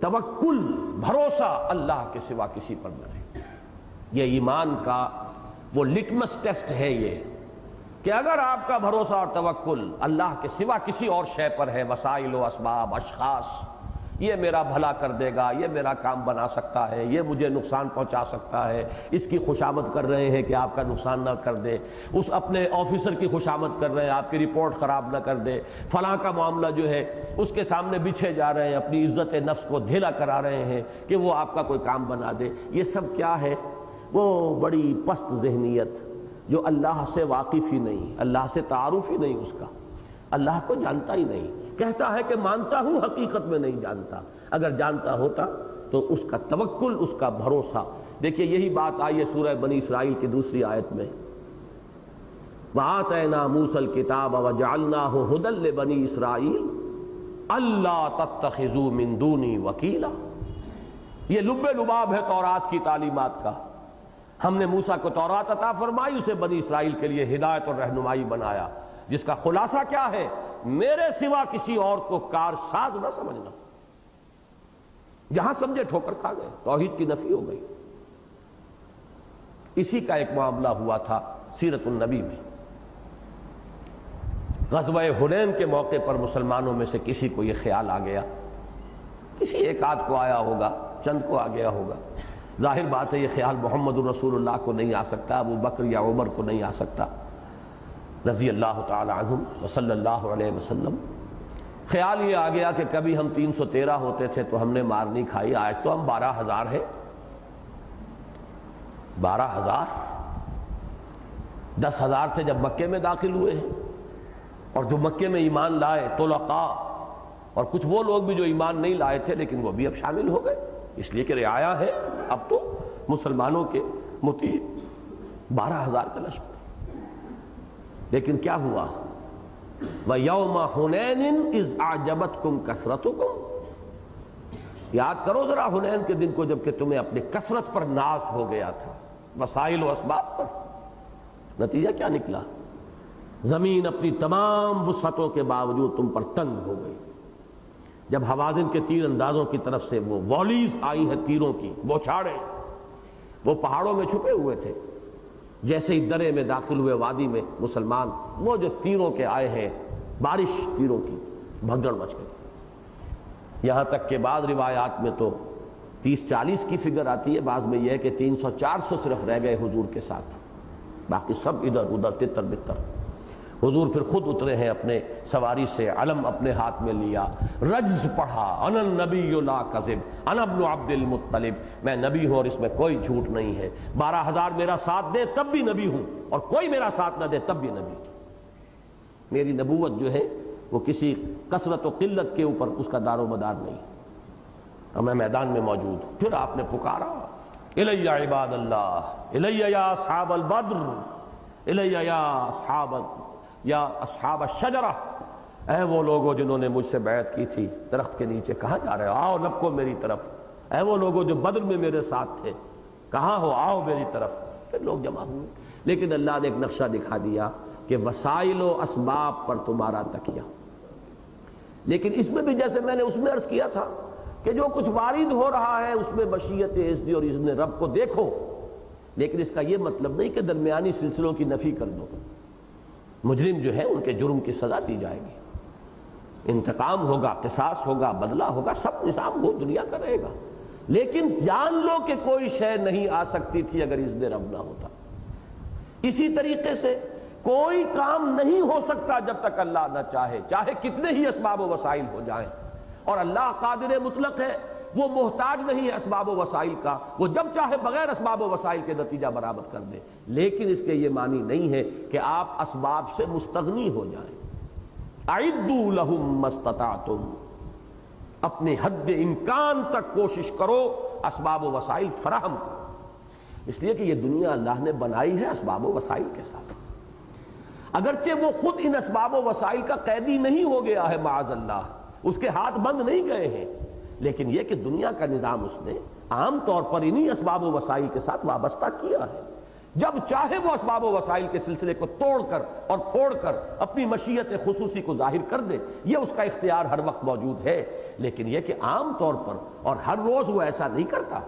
توکل، بھروسہ اللہ کے سوا کسی پر نہ رہے۔ یہ ایمان کا وہ لٹمس ٹیسٹ ہے یہ کہ اگر آپ کا بھروسہ اور توکل اللہ کے سوا کسی اور شے پر ہے، وسائل و اسباب، اشخاص، یہ میرا بھلا کر دے گا، یہ میرا کام بنا سکتا ہے، یہ مجھے نقصان پہنچا سکتا ہے، اس کی خوشامد کر رہے ہیں کہ آپ کا نقصان نہ کر دے، اس اپنے آفیسر کی خوشامد کر رہے ہیں آپ کی رپورٹ خراب نہ کر دے، فلاں کا معاملہ جو ہے اس کے سامنے بچھے جا رہے ہیں، اپنی عزت نفس کو دھیلا کرا رہے ہیں کہ وہ آپ کا کوئی کام بنا دے۔ یہ سب کیا ہے؟ وہ بڑی پست ذہنیت جو اللہ سے واقف ہی نہیں، اللہ سے تعارف ہی نہیں، اس کا اللہ کو جانتا ہی نہیں، کہتا ہے کہ مانتا ہوں، حقیقت میں نہیں جانتا۔ اگر جانتا ہوتا تو اس کا توکل، اس کا بھروسہ۔ دیکھیے یہی بات آئی ہے سورہ بنی اسرائیل کی دوسری آیت میں، وَآتَيْنَا مُوسَى الْكِتَابَ وَجَعَلْنَاهُ هُدًى لِبَنِي إِسْرَائِيلَ أَلَّا تَتَّخِذُوا مِن دُونِي وَكِيلًا۔ یہ لب لباب ہے تورات کی تعلیمات کا۔ ہم نے موسیٰ کو تورات عطا فرمائی، اسے بنی اسرائیل کے لیے ہدایت اور رہنمائی بنایا، جس کا خلاصہ کیا ہے؟ میرے سوا کسی اور کو کارساز نہ سمجھنا۔ جہاں سمجھے ٹھوکر کھا گئے، توحید کی نفی ہو گئی۔ اسی کا ایک معاملہ ہوا تھا سیرت النبی میں۔ غزوہ حنین کے موقع پر مسلمانوں میں سے کسی کو یہ خیال آ گیا، کسی ایک آدھ کو آیا ہوگا، چند کو آ گیا ہوگا، ظاہر بات ہے یہ خیال محمد الرسول اللہ کو نہیں آ سکتا، ابو بکر یا عمر کو نہیں آ سکتا رضی اللہ تعالی عنہم وصلی اللہ علیہ وسلم۔ خیال یہ آ گیا کہ کبھی ہم 313 ہوتے تھے تو ہم نے مار نہیں کھائی، آج تو ہم 12,000 ہیں۔ 12,000، 10,000 تھے جب مکے میں داخل ہوئے ہیں، اور جو مکے میں ایمان لائے طلقاء، اور کچھ وہ لوگ بھی جو ایمان نہیں لائے تھے لیکن وہ بھی اب شامل ہو گئے، اس لیے کہ رعایا ہے اب تو مسلمانوں کے مطیع 12,000 کا لشکر۔ لیکن کیا ہوا؟ وَيَوْمَ حُنَيْنٍ إِذْ أَعْجَبَتْكُمْ كَثْرَتُكُمْ۔ یاد کرو ذرا حنین کے دن کو جب کہ تمہیں اپنی کثرت پر ناز ہو گیا تھا، وسائل و اسباب پر۔ نتیجہ کیا نکلا؟ زمین اپنی تمام وسعتوں کے باوجود تم پر تنگ ہو گئی۔ جب حوازن کے تیر اندازوں کی طرف سے وہ والیز آئی ہیں تیروں کی، بوچھاڑیں، وہ پہاڑوں میں چھپے ہوئے تھے، جیسے ہی درے میں داخل ہوئے وادی میں مسلمان، وہ جو تیروں کے آئے ہیں، بارش تیروں کی، بھگدڑ مچ گئی۔ یہاں تک کہ بعض روایات میں تو 30-40 کی فگر آتی ہے، بعض میں یہ ہے کہ 300-400 صرف رہ گئے حضور کے ساتھ، باقی سب ادھر ادھر تتر بتر۔ حضور پھر خود اترے ہیں اپنے سواری سے، علم اپنے ہاتھ میں لیا، رجز پڑھا، انا النبی لا کذب انا ابن عبد المطلب، میں نبی ہوں اور اس میں کوئی جھوٹ نہیں ہے۔ 12,000 میرا ساتھ دے تب بھی نبی ہوں، اور کوئی میرا ساتھ نہ دے تب بھی نبی۔ میری نبوت جو ہے وہ کسی کثرت و قلت کے اوپر اس کا دار و مدار نہیں، اور میں میدان میں موجود ہوں۔ پھر آپ نے پکارا، الی عباد اللہ، الی یا اصحاب البدر، الی یا اصحاب الشجرہ، اے وہ لوگوں جنہوں نے مجھ سے بیعت کی تھی درخت کے نیچے، کہاں جا رہے ہو؟ آؤ لپکو میری طرف۔ اے وہ لوگوں جو بدر میں میرے ساتھ تھے، کہاں ہو؟ آؤ میری طرف۔ پھر لوگ جمع ہوئے، لیکن اللہ نے ایک نقشہ دکھا دیا کہ وسائل و اسباب پر تمہارا تکیہ۔ لیکن اس میں بھی جیسے میں نے اس میں عرض کیا تھا کہ جو کچھ وارد ہو رہا ہے اس میں مشیت اذن اور اذن رب کو دیکھو، لیکن اس کا یہ مطلب نہیں کہ درمیانی سلسلوں کی نفی کر دو۔ مجرم جو ہے ان کے جرم کی سزا دی جائے گی، انتقام ہوگا، قصاص ہوگا، بدلہ ہوگا، سب نظام وہ دنیا کا رہے گا، لیکن جان لو کہ کوئی شے نہیں آ سکتی تھی اگر اذن رب نہ ہوتا۔ اسی طریقے سے کوئی کام نہیں ہو سکتا جب تک اللہ نہ چاہے، چاہے کتنے ہی اسباب و وسائل ہو جائیں، اور اللہ قادر مطلق ہے، وہ محتاج نہیں ہے اسباب و وسائل کا، وہ جب چاہے بغیر اسباب و وسائل کے نتیجہ برآمد کر دے۔ لیکن اس کے یہ معنی نہیں ہے کہ آپ اسباب سے مستغنی ہو جائیں۔ اعدوا لهم ما استطعتم، اپنے حد امکان تک کوشش کرو اسباب و وسائل فراہم کرو، اس لیے کہ یہ دنیا اللہ نے بنائی ہے اسباب و وسائل کے ساتھ۔ اگرچہ وہ خود ان اسباب و وسائل کا قیدی نہیں ہو گیا ہے معاذ اللہ، اس کے ہاتھ بند نہیں گئے ہیں، لیکن یہ کہ دنیا کا نظام اس نے عام طور پر انہی اسباب و وسائل کے ساتھ وابستہ کیا ہے۔ جب چاہے وہ اسباب و وسائل کے سلسلے کو توڑ کر اور پھوڑ کر اپنی مشیت خصوصی کو ظاہر کر دے، یہ اس کا اختیار ہر وقت موجود ہے۔ لیکن یہ کہ عام طور پر اور ہر روز وہ ایسا نہیں کرتا.